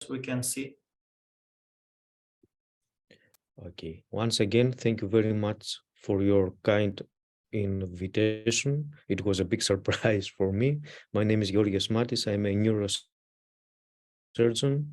we can see. Okay, once again, thank you very much for your kind invitation. It was a big surprise for me. My name is Georgios. I'm a neurosurgeon.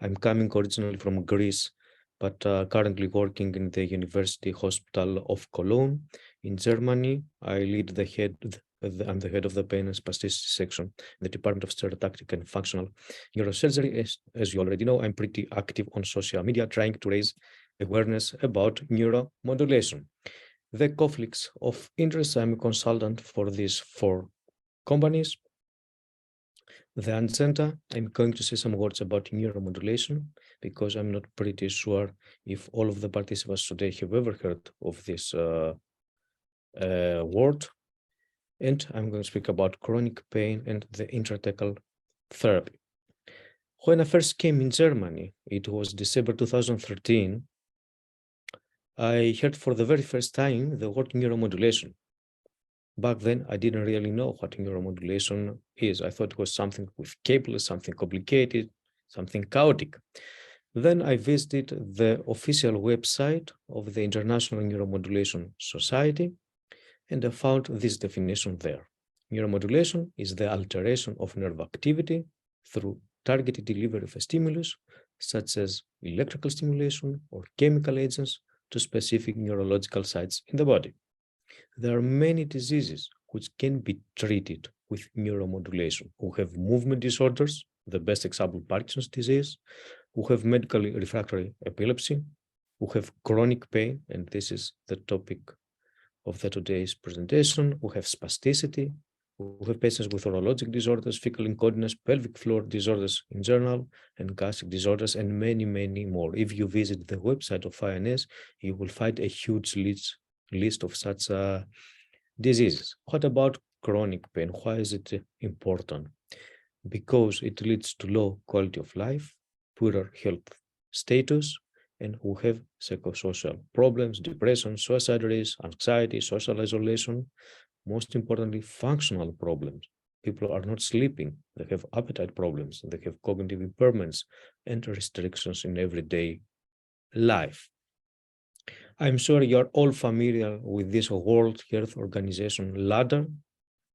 I'm coming originally from Greece, but currently working in the University Hospital of Cologne in Germany. I lead I'm the head of the pain and spasticity section in the Department of Stereotactic and Functional Neurosurgery. As you already know, I'm pretty active on social media, trying to raise awareness about neuromodulation. The conflicts of interest, I'm a consultant for these 4 companies. The agenda, I'm going to say some words about neuromodulation because I'm not pretty sure if all of the participants today have ever heard of this word. And I'm going to speak about chronic pain and the intrathecal therapy. When I first came in Germany, it was December 2013, I heard for the very first time the word neuromodulation. Back then, I didn't really know what neuromodulation is. I thought it was something with cables, something complicated, something chaotic. Then I visited the official website of the International Neuromodulation Society, and I found this definition there. Neuromodulation is the alteration of nerve activity through targeted delivery of a stimulus, such as electrical stimulation or chemical agents, to specific neurological sites in the body. There are many diseases which can be treated with neuromodulation. We have movement disorders, the best example, Parkinson's disease. We have medically refractory epilepsy. We have chronic pain, and this is the topic of today's presentation. We have spasticity. We have patients with urologic disorders, fecal incontinence, pelvic floor disorders in general, and gastric disorders, and many, many more. If you visit the website of INS, you will find a huge list of such diseases. What about chronic pain? Why is it important? Because it leads to low quality of life, poorer health status, and who have psychosocial problems, depression, suicide risk, anxiety, social isolation, most importantly, functional problems. People are not sleeping, they have appetite problems, they have cognitive impairments and restrictions in everyday life. I'm sure you're all familiar with this World Health Organization ladder.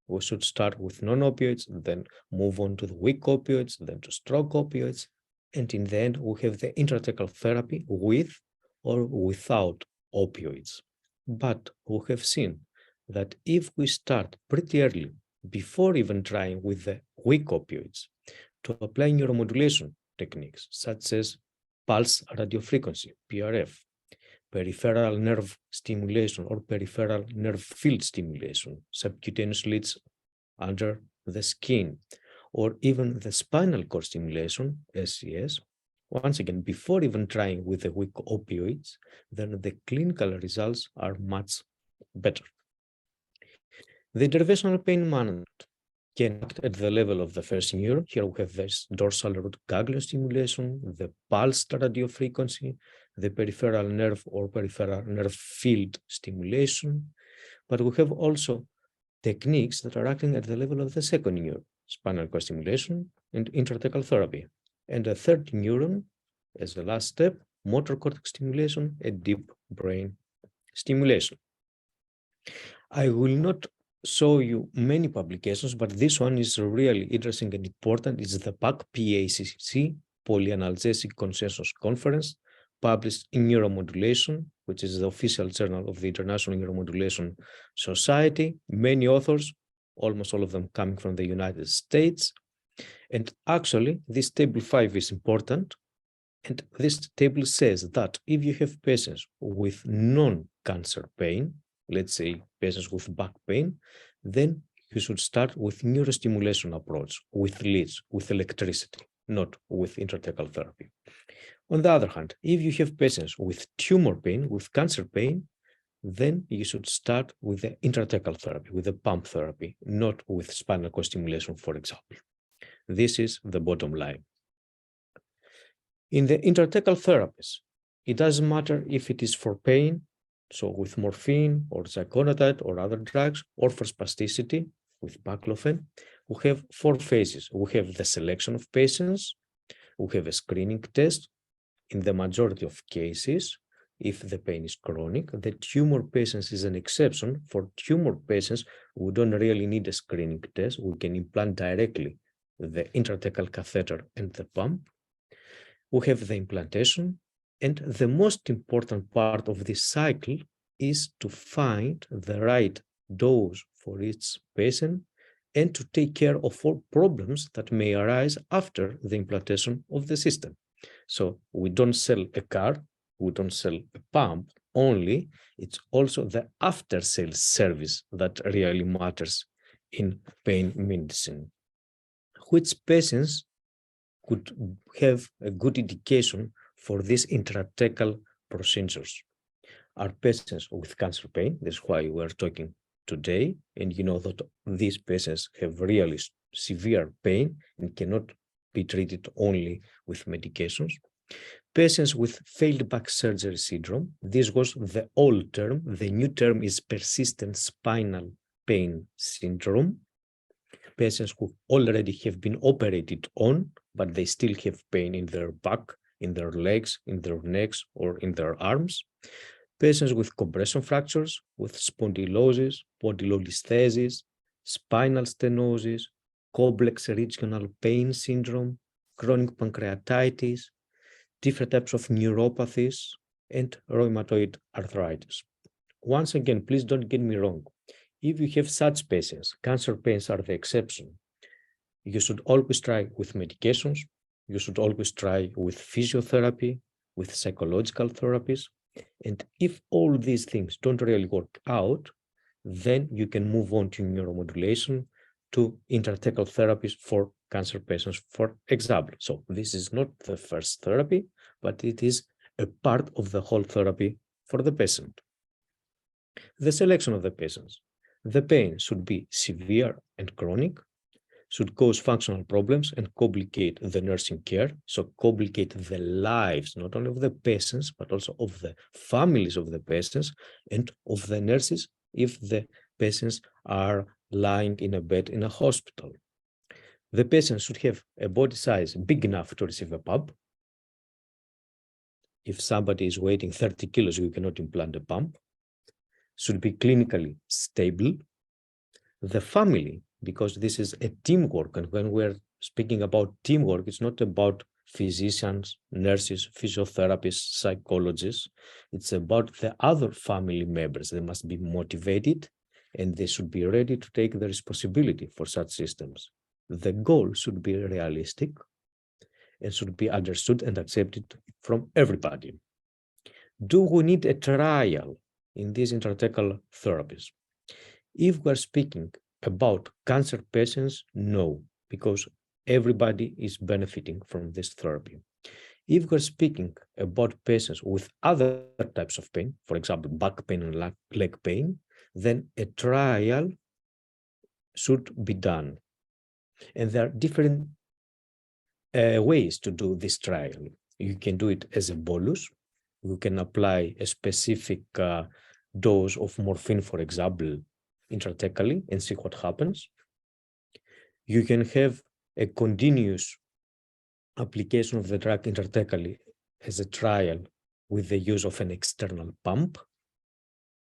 We should start with non-opioids, then move on to the weak opioids, then to strong opioids, and in the end, we have the intrathecal therapy with or without opioids. But we have seen that if we start pretty early, before even trying with the weak opioids, to apply neuromodulation techniques such as pulse radiofrequency, PRF, peripheral nerve stimulation or peripheral nerve field stimulation, subcutaneous leads under the skin, or even the spinal cord stimulation, SCS, once again, before even trying with the weak opioids, then the clinical results are much better. The interventional pain management can act at the level of the first neuron. Here we have this dorsal root ganglion stimulation, the pulsed radiofrequency, the peripheral nerve or peripheral nerve field stimulation. But we have also techniques that are acting at the level of the second neuron, spinal cord stimulation and intrathecal therapy. And the third neuron, as the last step, motor cortex stimulation and deep brain stimulation. I will not show you many publications, but this one is really interesting and important. It's the PACC, Polyanalytic Consensus Conference, published in Neuromodulation, which is the official journal of the International Neuromodulation Society. Many authors, almost all of them coming from the United States. And actually, this table 5 is important. And this table says that if you have patients with non-cancer pain, let's say patients with back pain, then you should start with neurostimulation approach, with leads, with electricity, not with intrathecal therapy. On the other hand, if you have patients with tumor pain, with cancer pain, then you should start with the intrathecal therapy, with the pump therapy, not with spinal cord stimulation, for example. This is the bottom line. In the intrathecal therapies, it doesn't matter if it is for pain, so with morphine or zygonotide or other drugs, or for spasticity with baclofen. We have 4 phases. We have the selection of patients, we have a screening test. In the majority of cases, if the pain is chronic, the tumor patients is an exception. For tumor patients, we don't really need a screening test. We can implant directly the intrathecal catheter and the pump. We have the implantation, and the most important part of this cycle is to find the right dose for each patient and to take care of all problems that may arise after the implantation of the system. So we don't sell a car, we don't sell a pump only, it's also the after-sales service that really matters in pain medicine. Which patients could have a good indication for these intrathecal procedures are patients with cancer pain. That's why we're talking today. And you know that these patients have really severe pain and cannot be treated only with medications. Patients with failed back surgery syndrome. This was the old term. The new term is persistent spinal pain syndrome. Patients who already have been operated on, but they still have pain in their back, in their legs, in their necks, or in their arms. Patients with compression fractures, with spondylosis, polylisthesis, spinal stenosis, complex regional pain syndrome, chronic pancreatitis, different types of neuropathies, and rheumatoid arthritis. Once again, please don't get me wrong. If you have such patients, cancer pains are the exception. You should always try with medications. You should always try with physiotherapy, with psychological therapies. And if all these things don't really work out, then you can move on to neuromodulation, to intrathecal therapies for cancer patients, for example. So this is not the first therapy, but it is a part of the whole therapy for the patient. The selection of the patients. The pain should be severe and chronic, should cause functional problems and complicate the nursing care, so complicate the lives, not only of the patients, but also of the families of the patients and of the nurses if the patients are lying in a bed in a hospital. The patient should have a body size big enough to receive a pump. If somebody is weighing 30 kilos, you cannot implant a pump. Should be clinically stable. The family, because this is a teamwork, and when we're speaking about teamwork, it's not about physicians, nurses, physiotherapists, psychologists. It's about the other family members. They must be motivated and they should be ready to take the responsibility for such systems. The goal should be realistic and should be understood and accepted from everybody. Do we need a trial in these intrathecal therapies? If we're speaking about cancer patients, no, because everybody is benefiting from this therapy. If we're speaking about patients with other types of pain, for example, back pain and leg pain, then a trial should be done. And there are different ways to do this trial. You can do it as a bolus. You can apply a specific dose of morphine, for example, intrathecally and see what happens. You can have a continuous application of the drug intrathecally as a trial with the use of an external pump,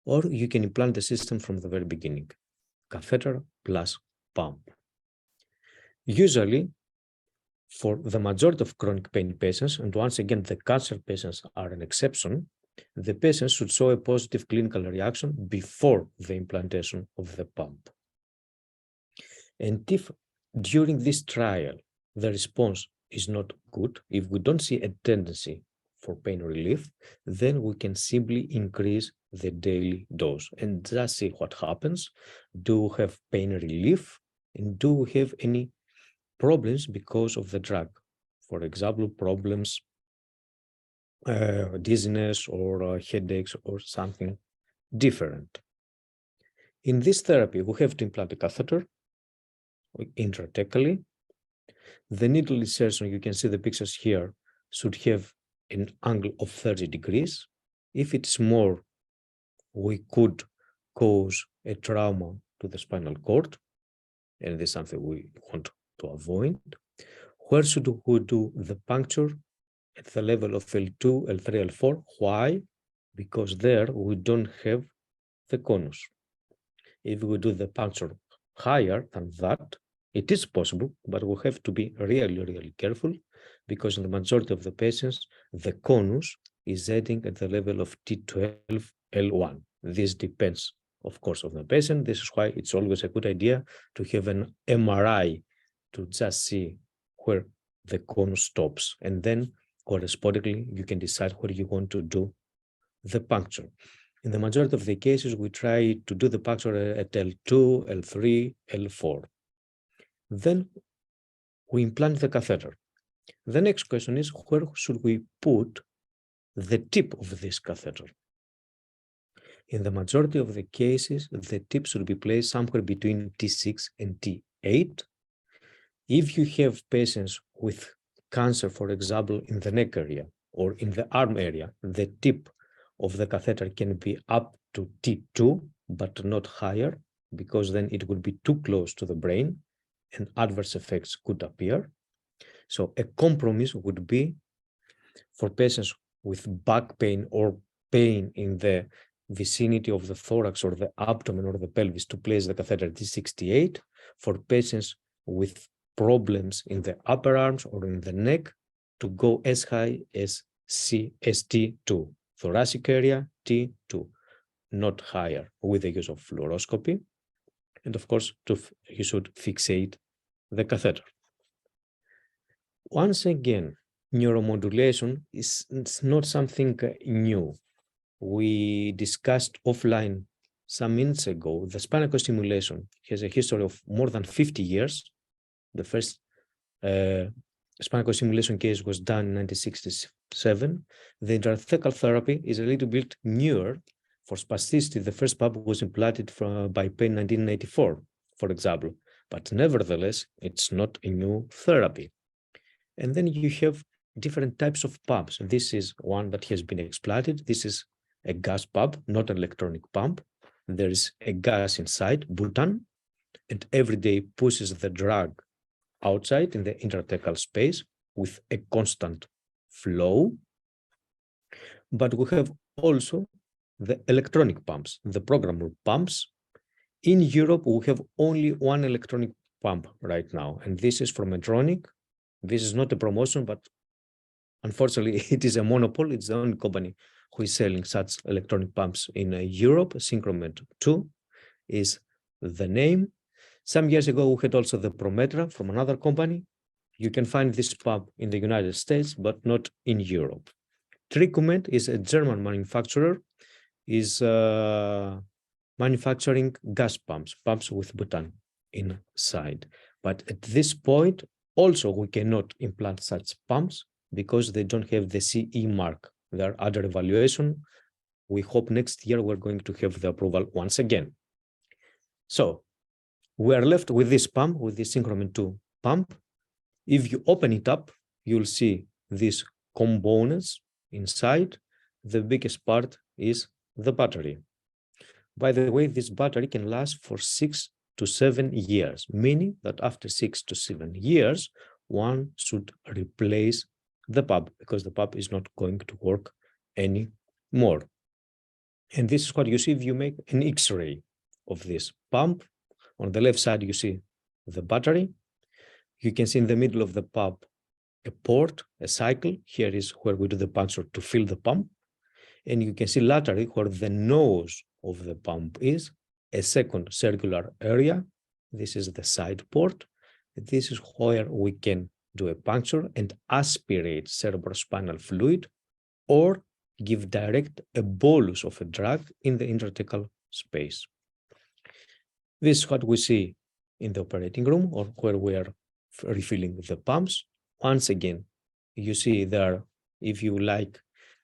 or you can implant the system from the very beginning, catheter plus pump. Usually, for the majority of chronic pain patients, and once again, the cancer patients are an exception, the patients should show a positive clinical reaction before the implantation of the pump. And if during this trial, the response is not good, if we don't see a tendency for pain relief, then we can simply increase the daily dose and just see what happens. Do we have pain relief? And do we have any problems because of the drug? For example, problems, dizziness or headaches or something different. In this therapy, we have to implant a catheter intrathecally. The needle insertion, you can see the pictures here, should have an angle of 30 degrees. If it's more, we could cause a trauma to the spinal cord, and this is something we want to avoid. Where should we do the puncture? At the level of L2, L3, L4. Why? Because there we don't have the conus. If we do the puncture higher than that, it is possible, but we have to be really, really careful, because in the majority of the patients, the conus is ending at the level of T12, L1. This depends, of course, on the patient. This is why it's always a good idea to have an MRI to just see where the conus stops, and then correspondingly, you can decide where you want to do the puncture. In the majority of the cases, we try to do the puncture at L2, L3, L4. Then we implant the catheter. The next question is, where should we put the tip of this catheter? In the majority of the cases, the tip should be placed somewhere between T6 and T8. If you have patients with cancer, for example, in the neck area or in the arm area, the tip of the catheter can be up to T2, but not higher, because then it would be too close to the brain and adverse effects could appear. So a compromise would be for patients with back pain or pain in the vicinity of the thorax or the abdomen or the pelvis to place the catheter T68. For patients with problems in the upper arms or in the neck, to go as high as T2, thoracic area T2, not higher, with the use of fluoroscopy. And of course, you should fixate the catheter. Once again, neuromodulation is not something new. We discussed offline some minutes ago. The spinal cord stimulation has a history of more than 50 years. The first spinal cord stimulation case was done in 1967. The intrathecal therapy is a little bit newer. For spasticity, the first pump was implanted by Payne in 1984, for example. But nevertheless, it's not a new therapy. And then you have different types of pumps. This is one that has been explanted. This is a gas pump, not an electronic pump. There is a gas inside, butan, and every day pushes the drug outside in the intrathecal space with a constant flow. But we have also the electronic pumps, the programmable pumps. In Europe, we have only one electronic pump right now, and this is from Medtronic. This is not a promotion, but unfortunately, it is a monopoly. It's the only company who is selling such electronic pumps in Europe. Synchromed 2 is the name. Some years ago, we had also the Prometra from another company. You can find this pump in the United States, but not in Europe. Tricument is a German manufacturer, is manufacturing gas pumps, pumps with butan inside. But at this point, also, we cannot implant such pumps because they don't have the CE mark. They are under evaluation. We hope next year we're going to have the approval once again. So we are left with this pump, with this Synchromed 2 pump. If you open it up, you'll see these components inside. The biggest part is the battery. By the way, this battery can last for 6 to 7 years, meaning that after 6 to 7 years, one should replace the pump because the pump is not going to work anymore. And this is what you see if you make an X-ray of this pump. On the left side, you see the battery. You can see in the middle of the pump a port, a cycle. Here is where we do the puncture to fill the pump. And you can see laterally where the nose of the pump is, a second circular area. This is the side port. This is where we can do a puncture and aspirate cerebrospinal fluid or give direct a bolus of a drug in the intrathecal space. This is what we see in the operating room or where we are refilling the pumps. Once again, you see there, if you like,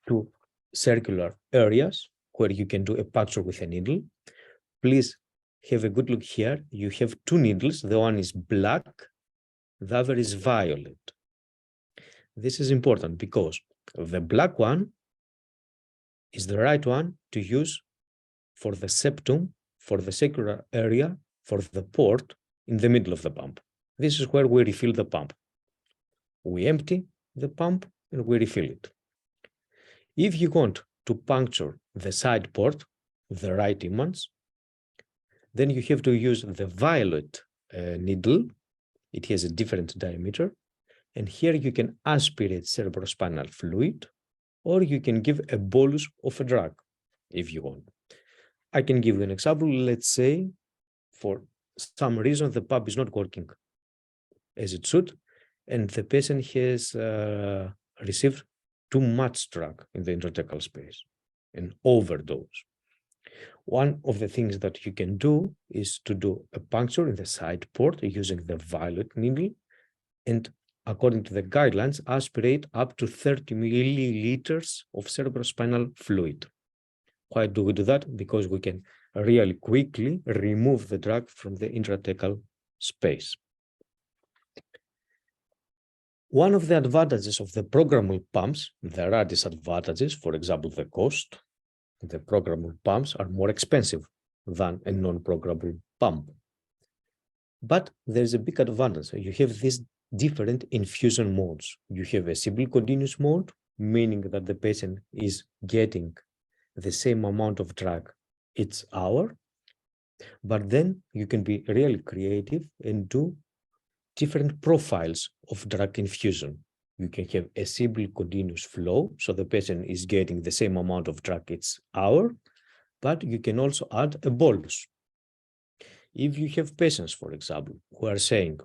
two circular areas where you can do a puncture with a needle. Please have a good look here. You have two needles. The one is black, the other is violet. This is important because the black one is the right one to use for the septum, for the circular area, for the port in the middle of the pump. This is where we refill the pump. we empty the pump and we refill it. If you want to puncture the side port, the right image, then you have to use the violet needle. It has a different diameter. And here you can aspirate cerebrospinal fluid, or you can give a bolus of a drug if you want. I can give you an example. Let's say for some reason the pump is not working as it should, and the patient has received too much drug in the intrathecal space, an overdose. One of the things that you can do is to do a puncture in the side port using the violet needle, and according to the guidelines, aspirate up to 30 milliliters of cerebrospinal fluid. Why do we do that? Because we can really quickly remove the drug from the intrathecal space. One of the advantages of the programmable pumps, there are disadvantages, for example, the cost. The programmable pumps are more expensive than a non-programmable pump. But there is a big advantage. You have these different infusion modes. You have a simple continuous mode, meaning that the patient is getting the same amount of drug each hour. But then you can be really creative and do different profiles of drug infusion. You can have a simple continuous flow, so the patient is getting the same amount of drug each hour, but you can also add a bolus. If you have patients, for example, who are saying,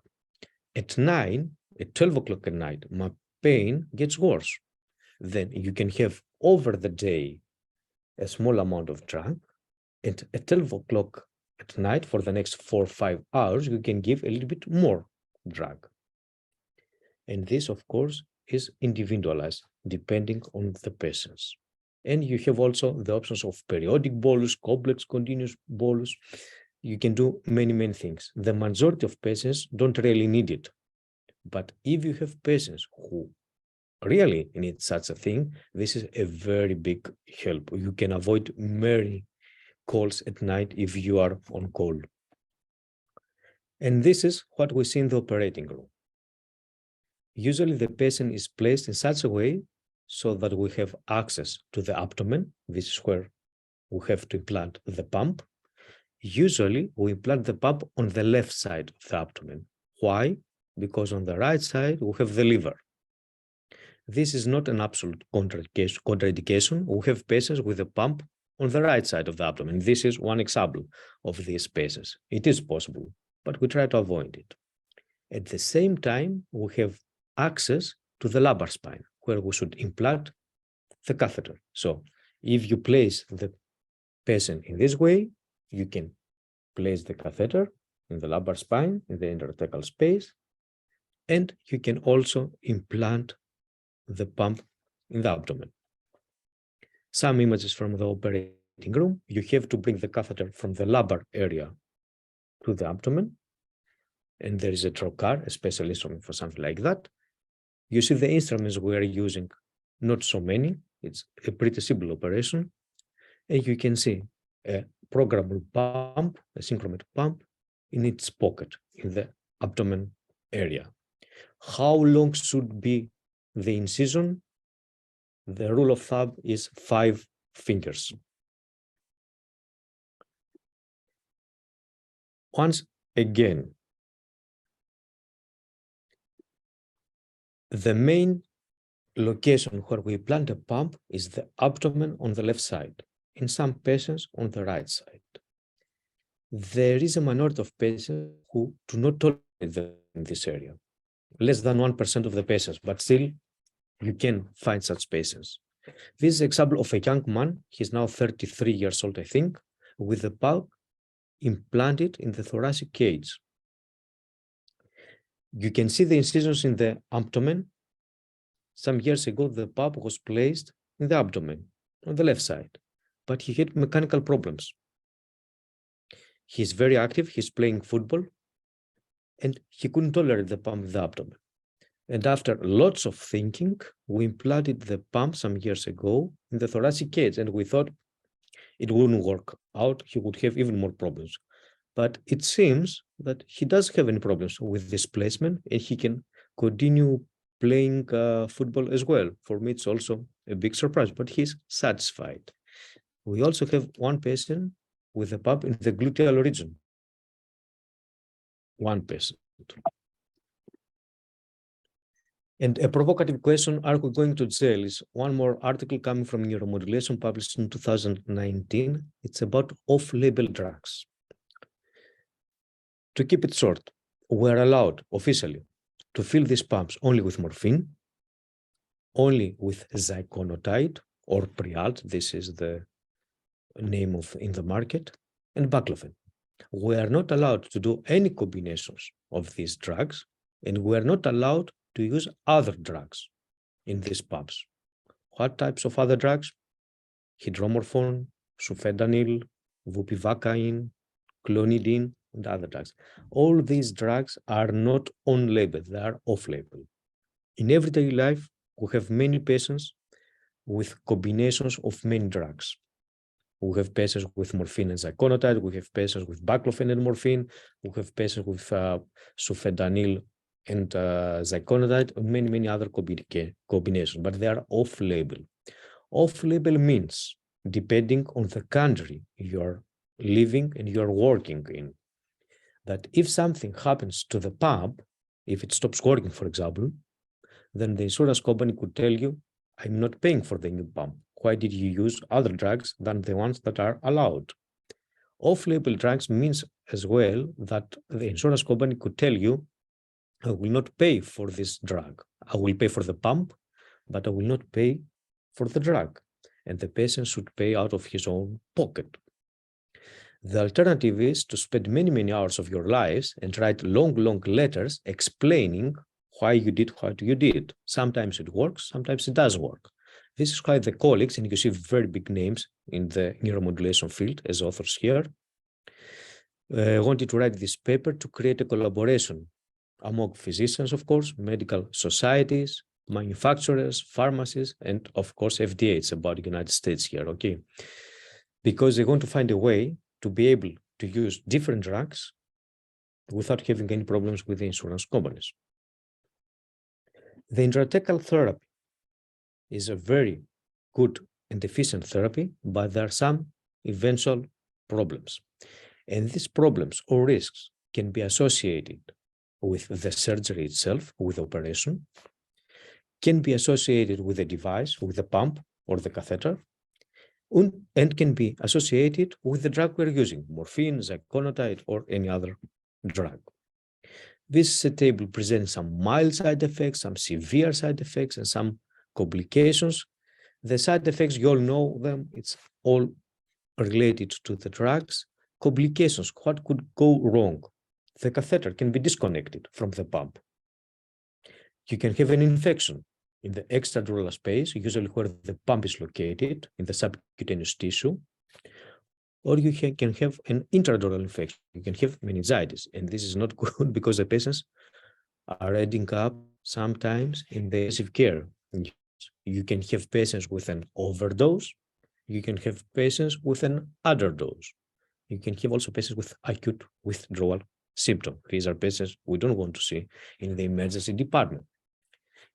at 12 o'clock at night, my pain gets worse, then you can have over the day a small amount of drug, and at 12 o'clock at night for the next 4 or 5 hours, you can give a little bit more drug. And this, of course, is individualized depending on the patients. And you have also the options of periodic bolus, complex continuous bolus. You can do many, many things. The majority of patients don't really need it. But if you have patients who really need such a thing, this is a very big help. You can avoid many calls at night if you are on call. And this is what we see in the operating room. Usually the patient is placed in such a way so that we have access to the abdomen. This is where we have to implant the pump. Usually we implant the pump on the left side of the abdomen. Why? Because on the right side we have the liver. This is not an absolute contraindication. We have patients with a pump on the right side of the abdomen. This is one example of these patients. It is possible, but we try to avoid it. At the same time, we have access to the lumbar spine, where we should implant the catheter. So if you place the patient in this way, you can place the catheter in the lumbar spine, in the intrathecal space, and you can also implant the pump in the abdomen. Some images from the operating room, you have to bring the catheter from the lumbar area to the abdomen, and there is a trocar, a special instrument for something like that. You see the instruments we are using, not so many. It's a pretty simple operation. And you can see a programmable pump, a synchromed pump in its pocket in the abdomen area. How long should be the incision? The rule of thumb is 5 fingers. Once again, the main location where we plant a pump is the abdomen on the left side, in some patients on the right side. There is a minority of patients who do not tolerate them in this area, less than 1% of the patients, but still you can find such patients. This is an example of a young man, he's now 33 years old, I think, with a pump implanted in the thoracic cage. You can see the incisions in the abdomen. Some years ago, the pump was placed in the abdomen on the left side, but he had mechanical problems. He's very active, he's playing football, and he couldn't tolerate the pump in the abdomen. And after lots of thinking, we implanted the pump some years ago in the thoracic cage, and we thought it wouldn't work out, he would have even more problems. But it seems that he does have any problems with this placement, and he can continue playing football as well. For me, it's also a big surprise, but he's satisfied. We also have one patient with a pump in the gluteal region. One patient. And a provocative question, are we going to jail? Is one more article coming from Neuromodulation published in 2019. It's about off-label drugs. To keep it short, we're allowed officially to fill these pumps only with morphine, only with ziconotide or Prialt, this is the name in the market, and baclofen. We are not allowed to do any combinations of these drugs, and we are not allowed to use other drugs in these pumps. What types of other drugs? Hydromorphone, sufentanil, bupivacaine, clonidine, and other drugs. All these drugs are not on label, they are off label. In everyday life, we have many patients with combinations of many drugs. We have patients with morphine and ziconotide, we have patients with baclofen and morphine, we have patients with sufentanil and ziconotide, and many other combinations, but they are off-label. Off-label means, depending on the country you're living and you're working in, that if something happens to the pump, if it stops working, for example, then the insurance company could tell you, I'm not paying for the new pump. Why did you use other drugs than the ones that are allowed? Off-label drugs means as well that the insurance company could tell you, I will not pay for this drug. I will pay for the pump, but I will not pay for the drug. And the patient should pay out of his own pocket. The alternative is to spend many hours of your lives and write long letters explaining why you did what you did. Sometimes it works, sometimes it does work. This is why the colleagues, and you see very big names in the neuromodulation field as authors here, wanted to write this paper to create a collaboration among physicians, of course, medical societies, manufacturers, pharmacies, and of course, FDA. It's about the United States here, okay? Because they want to find a way to be able to use different drugs without having any problems with the insurance companies. The intrathecal therapy is a very good and efficient therapy, but there are some eventual problems. And these problems or risks can be associated with the surgery itself, with operation, can be associated with the device, with the pump or the catheter, and can be associated with the drug we're using, morphine, ziconotide, or any other drug. This table presents some mild side effects, some severe side effects, and some complications. The side effects, you all know them, it's all related to the drugs. Complications, what could go wrong? The catheter can be disconnected from the pump. You can have an infection in the extradural space, usually where the pump is located, in the subcutaneous tissue, or you can have an intradural infection. You can have meningitis, and this is not good because the patients are ending up sometimes in the intensive care. You can have patients with an overdose. You can have patients with an underdose. You can have also patients with acute withdrawal symptom. These are patients we don't want to see in the emergency department.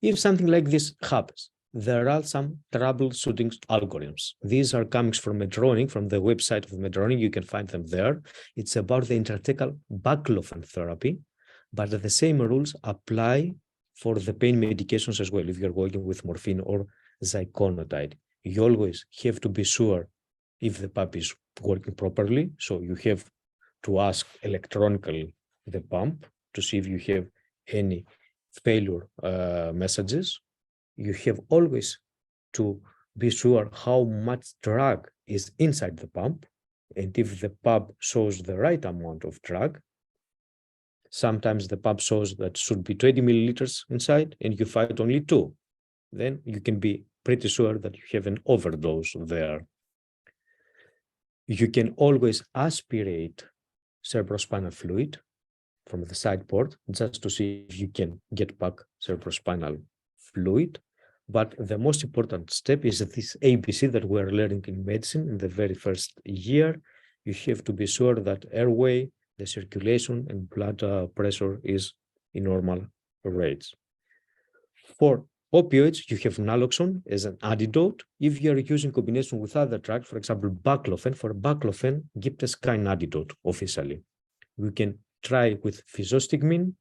If something like this happens, there are some troubleshooting algorithms. These are coming from Medtronic, from the website of Medtronic. You can find them there. It's about the intrathecal baclofen therapy, but the same rules apply for the pain medications as well. If you're working with morphine or ziconotide, you always have to be sure if the pump is working properly. So you have to ask electronically the pump to see if you have any failure messages. You have always to be sure how much drug is inside the pump, and if the pump shows the right amount of drug. Sometimes the pump shows that should be 20 milliliters inside, and you find only 2. Then you can be pretty sure that you have an overdose there. You can always aspirate cerebrospinal fluid from the side port just to see if you can get back cerebrospinal fluid. But the most important step is this ABC that we're learning in medicine in the very first year. You have to be sure that airway, the circulation, and blood pressure is in normal rates. For opioids, you have naloxone as an antidote. If you are using combination with other drugs, for example, baclofen, for baclofen, gibt es kein antidote officially. You can try with physostigmine,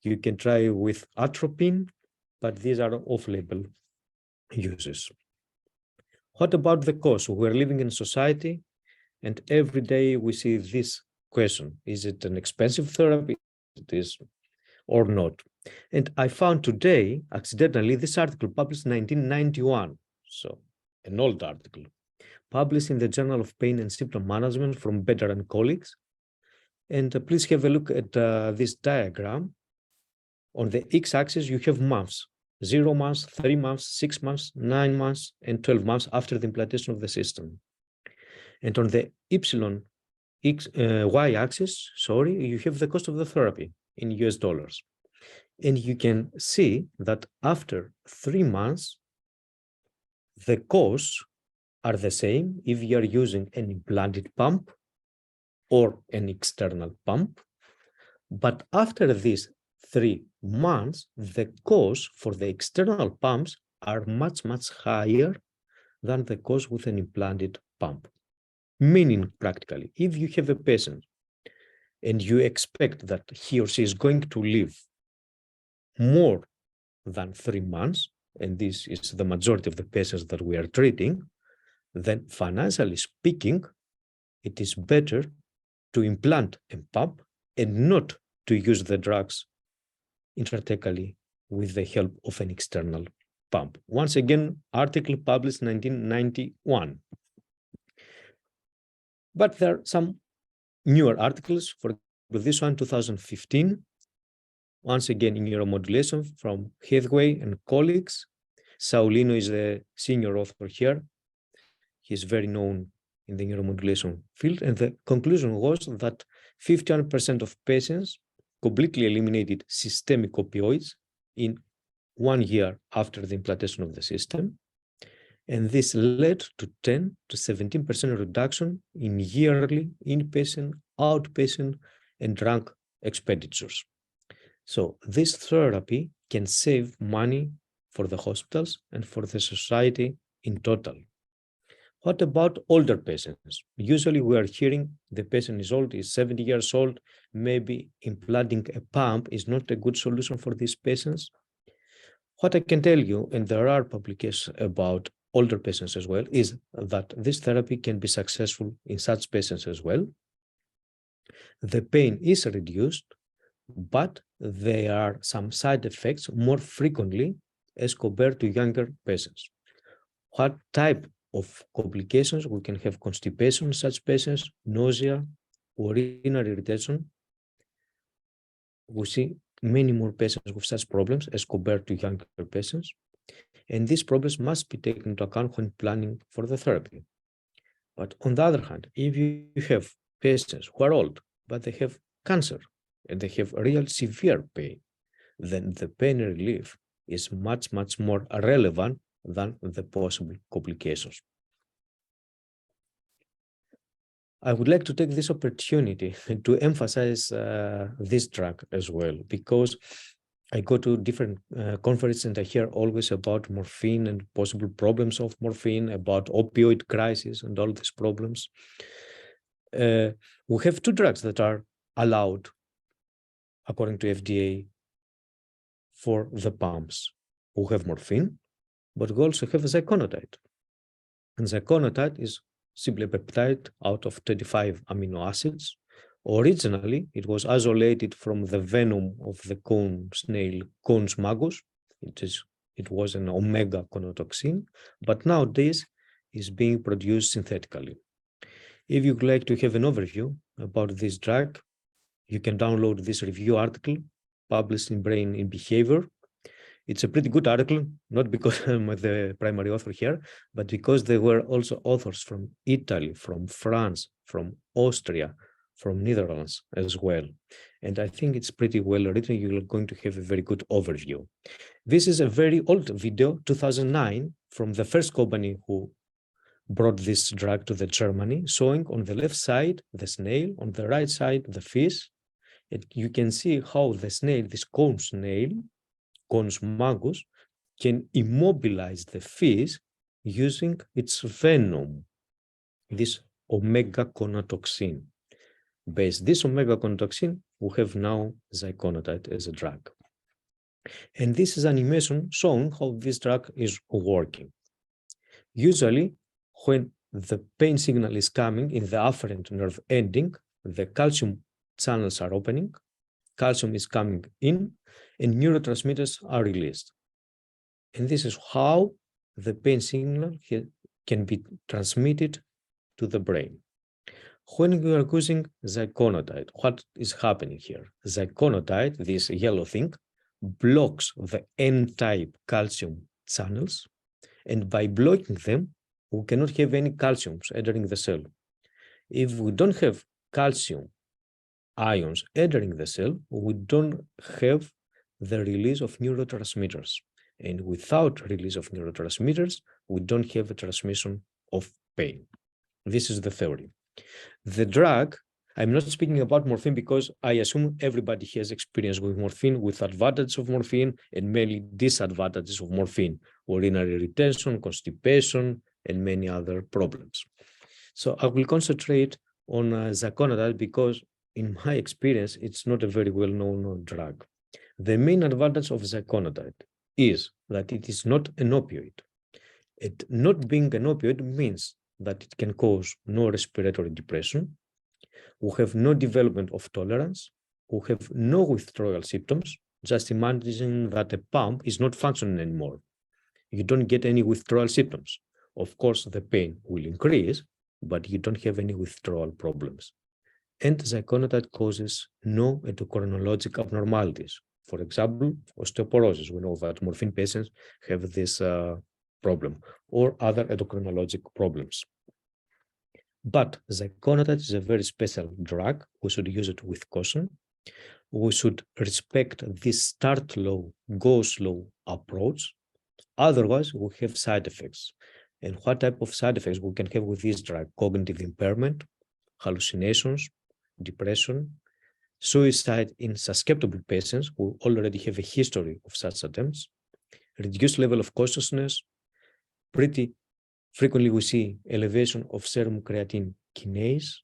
you can try with atropine, but these are off-label uses. What about the cost? We're living in society, and every day we see this question: is it an expensive therapy? It is or not? And I found today, accidentally, this article published in 1991, so an old article, published in the Journal of Pain and Symptom Management from Better and colleagues. And please have a look at this diagram. On the x-axis, you have months, 0 months, 3 months, 6 months, 9 months, and 12 months after the implantation of the system. And on the y-axis, you have the cost of the therapy in US dollars. And you can see that after 3 months, the costs are the same if you are using an implanted pump or an external pump. But after these 3 months, the costs for the external pumps are much, much higher than the cost with an implanted pump. Meaning, practically, if you have a patient and you expect that he or she is going to live more than 3 months, and this is the majority of the patients that we are treating, then financially speaking, it is better to implant a pump and not to use the drugs intrathecally with the help of an external pump. Once again, article published in 1991. But there are some newer articles, for this one, 2015, once again in neuromodulation from Heathway and colleagues. Saulino is the senior author here. He's very known in the neuromodulation field. And the conclusion was that 51% of patients completely eliminated systemic opioids in 1 year after the implantation of the system. And this led to 10 to 17% reduction in yearly inpatient, outpatient, and drug expenditures. So this therapy can save money for the hospitals and for the society in total. What about older patients? Usually we are hearing the patient is old, is 70 years old, maybe implanting a pump is not a good solution for these patients. What I can tell you, and there are publications about older patients as well, is that this therapy can be successful in such patients as well. The pain is reduced, but there are some side effects more frequently as compared to younger patients. What type of complications? We can have constipation in such patients, nausea, urinary irritation. We see many more patients with such problems as compared to younger patients. And these problems must be taken into account when planning for the therapy. But on the other hand, if you have patients who are old, but they have cancer and they have real severe pain, then the pain relief is much, much more relevant than the possible complications. I would like to take this opportunity to emphasize this drug as well, because I go to different conferences and I hear always about morphine and possible problems of morphine, about opioid crisis and all these problems. We have 2 drugs that are allowed according to FDA for the pumps. We have morphine, but we also have ziconotide. And ziconotide is simply a peptide out of 25 amino acids. Originally, it was isolated from the venom of the cone snail, Conus magus. It was an omega conotoxin, but nowadays is being produced synthetically. If you'd like to have an overview about this drug, you can download this review article published in Brain in Behavior. It's a pretty good article, not because I'm the primary author here, but because there were also authors from Italy, from France, from Austria, from Netherlands as well. And I think it's pretty well written. You're going to have a very good overview. This is a very old video, 2009, from the first company who brought this drug to the Germany, showing on the left side, the snail, on the right side, the fish. And you can see how the snail, this cone snail, Conus magus, can immobilize the fish using its venom, this omega-conotoxin. Based this omega-conotoxin, we have now ziconotide as a drug. And this is animation showing how this drug is working. Usually, when the pain signal is coming in the afferent nerve ending, the calcium channels are opening, calcium is coming in, and neurotransmitters are released. And this is how the pain signal can be transmitted to the brain. When you are using ziconotide, what is happening here? Ziconotide, this yellow thing, blocks the N-type calcium channels, and by blocking them, we cannot have any calciums entering the cell. If we don't have calcium ions entering the cell, we don't have the release of neurotransmitters. And without release of neurotransmitters, we don't have a transmission of pain. This is the theory. The drug, I'm not speaking about morphine because I assume everybody has experience with morphine, with advantages of morphine and mainly disadvantages of morphine, urinary retention, constipation, and many other problems. So I will concentrate on ziconotide because in my experience, it's not a very well-known drug. The main advantage of ziconotide is that it is not an opioid. It not being an opioid means that it can cause no respiratory depression, we have no development of tolerance, we have no withdrawal symptoms. Just imagine that a pump is not functioning anymore. You don't get any withdrawal symptoms. Of course, the pain will increase, but you don't have any withdrawal problems. And ziconotide causes no endocrinologic abnormalities. For example, osteoporosis. We know that morphine patients have this problem, or other endocrinologic problems. But ziconotide is a very special drug. We should use it with caution. We should respect this start low, go slow approach. Otherwise, we have side effects. And what type of side effects we can have with this drug? Cognitive impairment, hallucinations, depression, suicide in susceptible patients who already have a history of such attempts, reduced level of consciousness. Pretty frequently we see elevation of serum creatine kinase.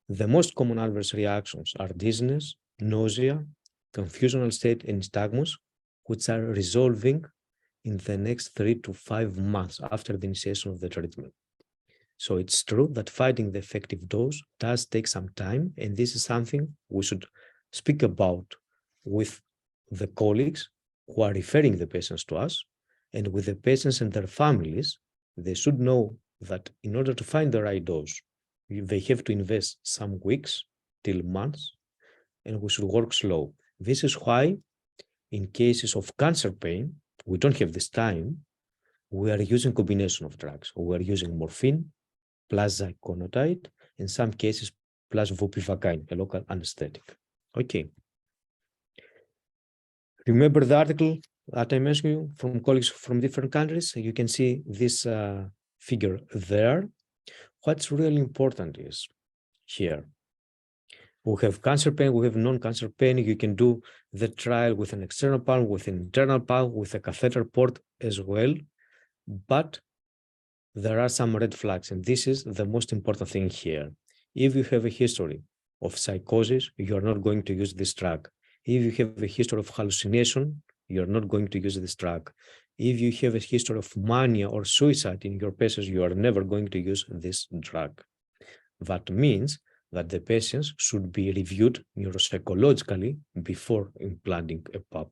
The most common adverse reactions are dizziness, nausea, confusional state, and nystagmus, which are resolving in the next 3 to 5 months after the initiation of the treatment. So it's true that finding the effective dose does take some time, and this is something we should speak about with the colleagues who are referring the patients to us, and with the patients and their families. They should know that in order to find the right dose, they have to invest some weeks till months, and we should work slow. This is why in cases of cancer pain, we don't have this time, we are using combination of drugs. We are using morphine plus ziconotide, in some cases plus bupivacaine, a local anesthetic. Okay. Remember the article that I mentioned you from colleagues from different countries? You can see this figure there. What's really important is here. We have cancer pain, we have non-cancer pain. You can do the trial with an external pump, with an internal pump, with a catheter port as well. But there are some red flags, and this is the most important thing here. If you have a history of psychosis, you are not going to use this drug. If you have a history of hallucination, you're not going to use this drug. If you have a history of mania or suicide in your patients, you are never going to use this drug. That means that the patients should be reviewed neuropsychologically before implanting a pump.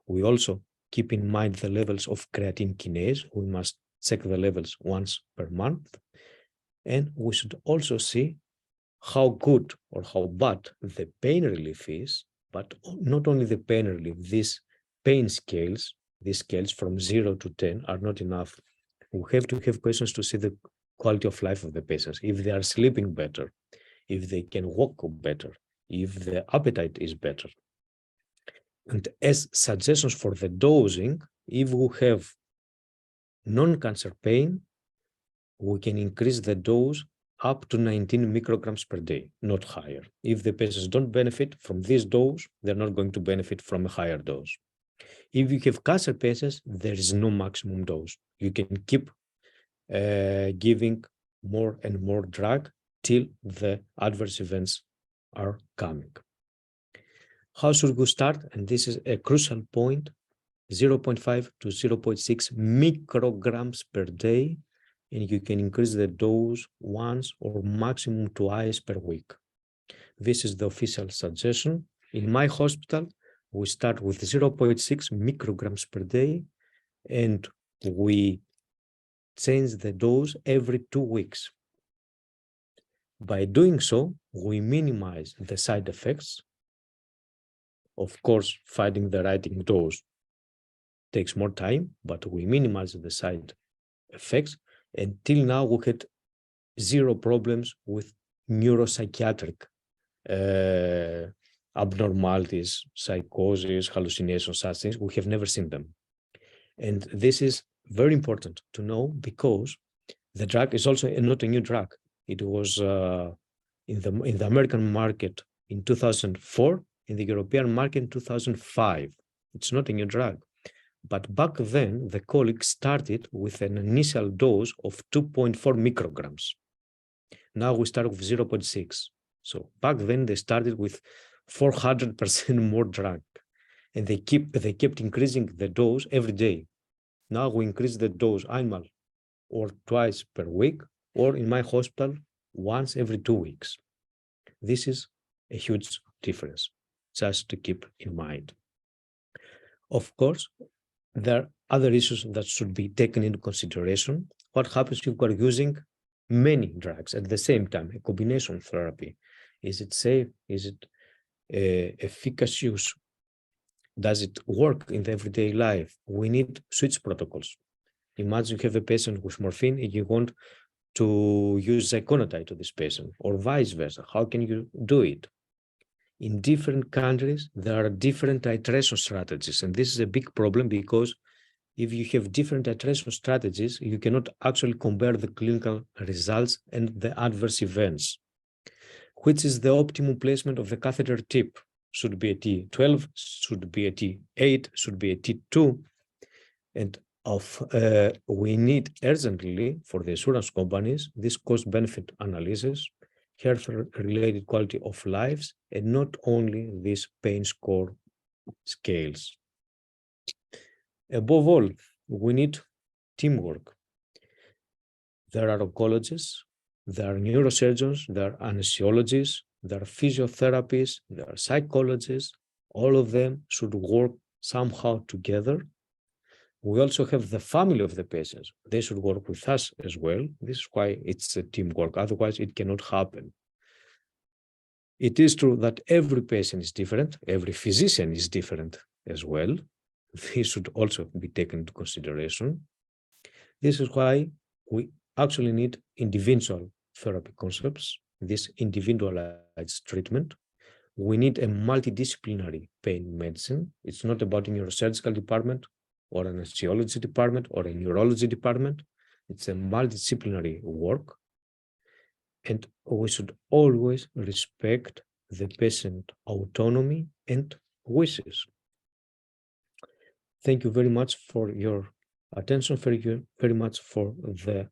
We also keep in mind the levels of creatine kinase. We must check the levels once per month. And we should also see how good or how bad the pain relief is, but not only the pain relief, these pain scales, these scales from 0 to 10 are not enough. We have to have questions to see the quality of life of the patients, if they are sleeping better, if they can walk better, if the appetite is better. And as suggestions for the dosing, if we have non-cancer pain, we can increase the dose up to 19 micrograms per day, not higher. If the patients don't benefit from this dose, they're not going to benefit from a higher dose. If you have cancer patients, there is no maximum dose. You can keep giving more and more drug till the adverse events are coming. How should we start? And this is a crucial point, 0.5 to 0.6 micrograms per day, and you can increase the dose once or maximum twice per week. This is the official suggestion. In my hospital, we start with 0.6 micrograms per day, and we change the dose every 2 weeks. By doing so, we minimize the side effects. Of course, finding the right dose takes more time, but we minimize the side effects. Until now, we had zero problems with neuropsychiatric abnormalities, psychosis, hallucinations, such things. We have never seen them. And this is very important to know because the drug is also not a new drug. It was in the American market in 2004, in the European market in 2005. It's not a new drug. But back then, the colleagues started with an initial dose of 2.4 micrograms. Now we start with 0.6. So back then, they started with 400% more drug. And they kept increasing the dose every day. Now we increase the dose einmal or twice per week, or in my hospital, once every 2 weeks. This is a huge difference, just to keep in mind. Of course, there are other issues that should be taken into consideration. What happens if you are using many drugs at the same time, a combination therapy? Is it safe? Is it efficacious? Does it work in the everyday life? We need switch protocols. Imagine you have a patient with morphine and you want to use ziconotide to this patient, or vice versa. How can you do it? In different countries, there are different titration strategies, and this is a big problem because if you have different titration strategies, you cannot actually compare the clinical results and the adverse events. Which is the optimum placement of the catheter tip? Should be a T12, should be a T8, should be a T2, and we need urgently for the insurance companies this cost-benefit analysis, health-related quality of lives, and not only these pain score scales. Above all, we need teamwork. There are oncologists, there are neurosurgeons, there are anesthesiologists, there are physiotherapists, there are psychologists. All of them should work somehow together. We also have the family of the patients. They should work with us as well. This is why it's a teamwork. Otherwise, it cannot happen. It is true that every patient is different. Every physician is different as well. This should also be taken into consideration. This is why we actually need individual therapy concepts, this individualized treatment. We need a multidisciplinary pain medicine. It's not about a neurosurgical department or an anesthesiology department or a neurology department. It's a multidisciplinary work. And we should always respect the patient autonomy and wishes. Thank you very much for your attention. Thank you very much for the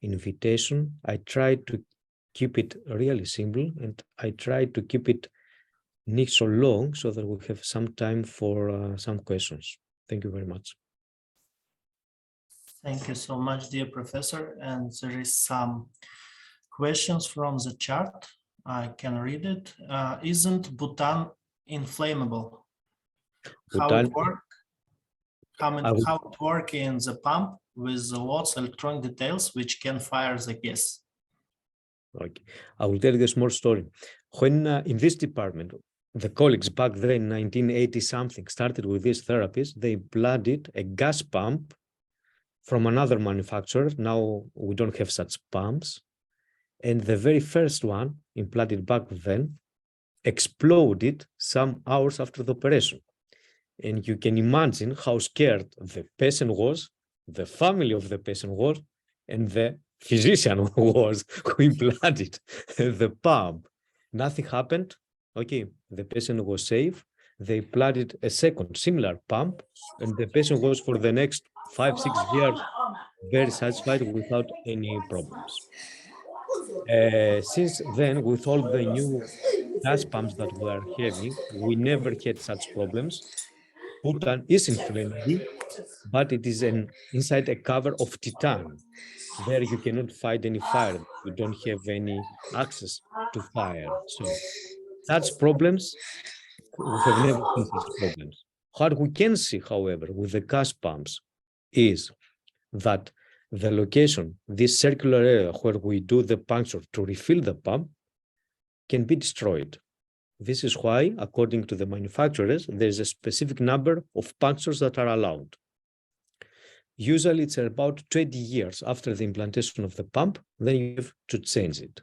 invitation. I tried to keep it really simple, and I tried to keep it not so long so that we have some time for some questions. Thank you very much. Thank you so much, dear professor. And there is some questions from the chat. I can read it. Isn't butan inflammable? How it work? How it work in the pump with the lots of electronic details which can fire the gas? Okay, I will tell you a small story. When in this department, the colleagues back then, 1980 something, started with these therapies, they blooded a gas pump from another manufacturer. Now we don't have such pumps. And the very first one implanted back then exploded some hours after the operation. And you can imagine how scared the patient was, the family of the patient was, and the physician was who implanted the pump. Nothing happened. Okay, the patient was safe. they planted a second similar pump, and the patient was for the next 5-6 years very satisfied without any problems. Since then, with all the new gas pumps that we are having, we never had such problems. Bhutan is inflammable, but it is inside a cover of titan. There you cannot fight any fire. You don't have any access to fire. So such problems, we have never seen such problems. What we can see, however, with the gas pumps is that the location, this circular area where we do the puncture to refill the pump, can be destroyed. This is why, according to the manufacturers, there's a specific number of punctures that are allowed. Usually it's about 20 years after the implantation of the pump, then you have to change it.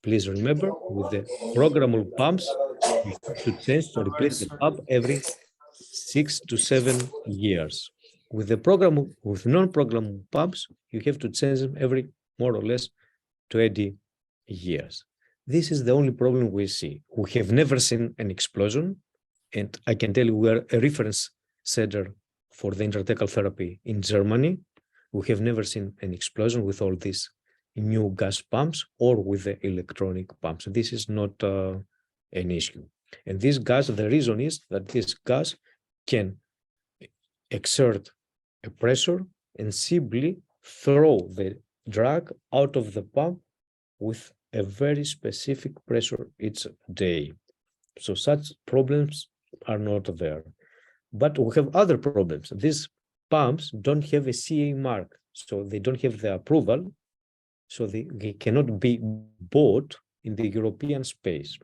Please remember, with the programmable pumps, you have to change to replace the pump every 6 to 7 years. With non-programmable pumps, you have to change them every more or less 20 years. This is the only problem we see. We have never seen an explosion, and I can tell you we are a reference center for the intrathecal therapy in Germany. We have never seen an explosion with all these new gas pumps or with the electronic pumps. This is not an issue. And this gas, the reason is that this gas can exert a pressure and simply throw the drug out of the pump with a very specific pressure each day. So such problems are not there. But we have other problems. These pumps don't have a CE mark, so they don't have the approval, so they cannot be bought in the European space.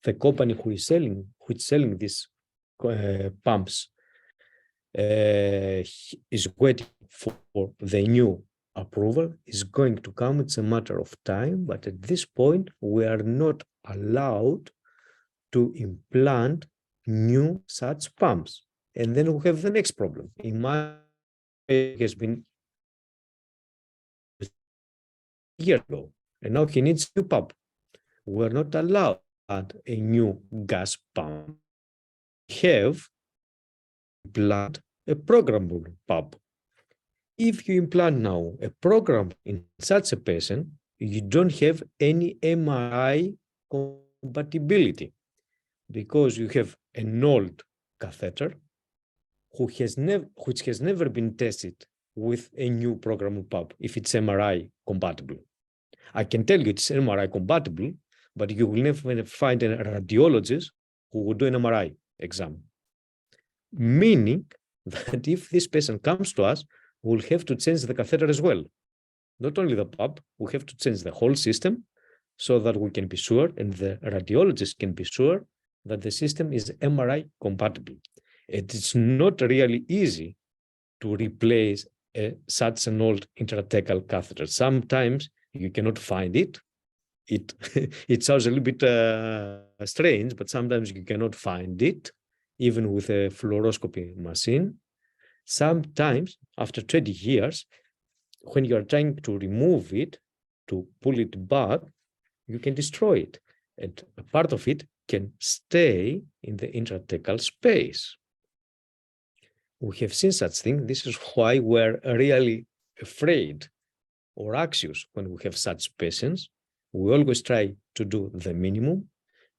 The company who is selling these pumps is waiting for the new approval. Is going to come. It's a matter of time, but at this point, we are not allowed to implant new such pumps. And then we have the next problem. In my it has been a year ago, and now he needs a new pump. We're not allowed to add a new gas pump. We have implant a programmable pump. If you implant now a program in such a patient, you don't have any MRI compatibility because you have an old catheter which has never been tested with a new programmable pump if it's MRI compatible. I can tell you it's MRI compatible, but you will never find a radiologist who will do an MRI exam. Meaning that if this patient comes to us, we'll have to change the catheter as well. Not only the pump, we have to change the whole system so that we can be sure, and the radiologist can be sure that the system is MRI compatible. It's not really easy to replace such an old intrathecal catheter. Sometimes you cannot find it. It sounds a little bit strange, but sometimes you cannot find it, even with a fluoroscopy machine. Sometimes, after 20 years, when you are trying to remove it, to pull it back, you can destroy it. And a part of it can stay in the intrathecal space. We have seen such things. This is why we're really afraid or anxious when we have such patients. We always try to do the minimum.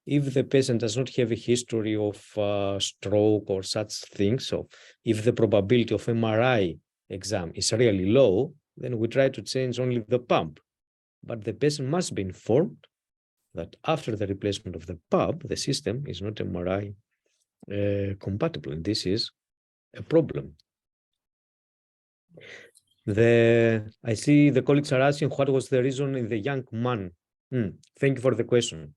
If the patient does not have a history of stroke or such things, so if the probability of MRI exam is really low, then we try to change only the pump. But the patient must be informed that after the replacement of the pump, the system is not MRI compatible, and this is a problem. I see the colleagues are asking what was the reason in the young man. Thank you for the question.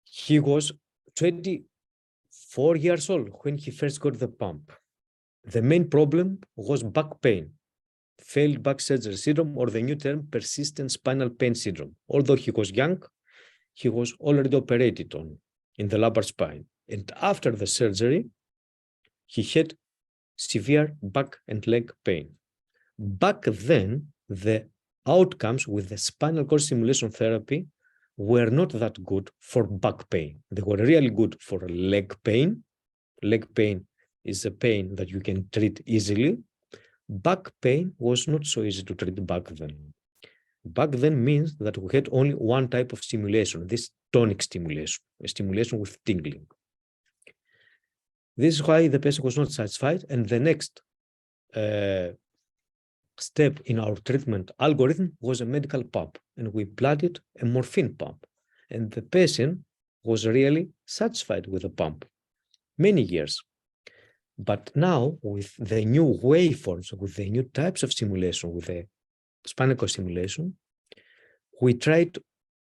He was 24 years old when he first got the pump. The main problem was back pain, failed back surgery syndrome, or the new term persistent spinal pain syndrome. Although he was young, he was already operated on in the lumbar spine. And after the surgery, he had severe back and leg pain. Back then, the outcomes with the spinal cord stimulation therapy were not that good for back pain. They were really good for leg pain. Leg pain is a pain that you can treat easily. Back pain was not so easy to treat back then. Back then means that we had only one type of stimulation, this tonic stimulation, a stimulation with tingling. This is why the patient was not satisfied, and the next step in our treatment algorithm was a medical pump, and we planted a morphine pump, and the patient was really satisfied with the pump many years. But now, with the new waveforms, with the new types of stimulation, with the spinal cord stimulation, we tried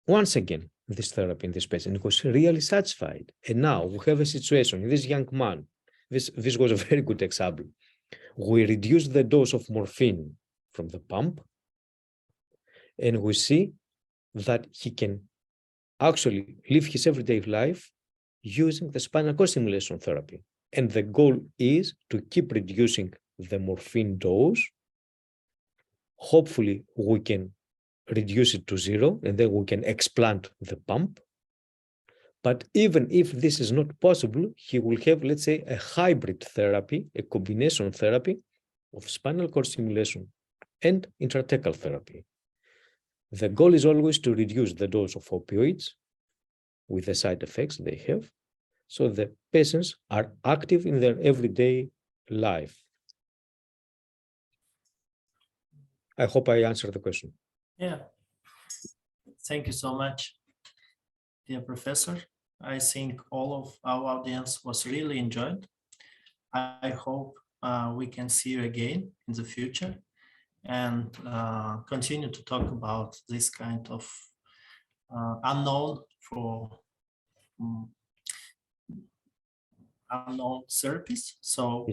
once again this therapy in this patient. It was really satisfied. And now we have a situation in this young man. This was a very good example. We reduced the dose of morphine from the pump, and we see that he can actually live his everyday life using the spinal cord stimulation therapy. And the goal is to keep reducing the morphine dose. Hopefully, we can reduce it to 0, and then we can explant the pump. But even if this is not possible, he will have, let's say, a hybrid therapy, a combination therapy of spinal cord stimulation and intrathecal therapy. The goal is always to reduce the dose of opioids with the side effects they have, so the patients are active in their everyday life. I hope I answered the question. Yeah. Thank you so much, dear professor. I think all of our audience was really enjoyed. I hope we can see you again in the future and continue to talk about this kind of unknown therapies. So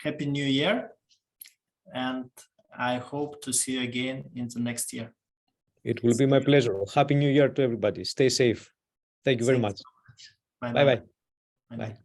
Happy New Year, and I hope to see you again in the next year. It will be my pleasure. Happy New Year to everybody. Stay safe. Thank you very much. Bye-bye. Bye-bye. Bye.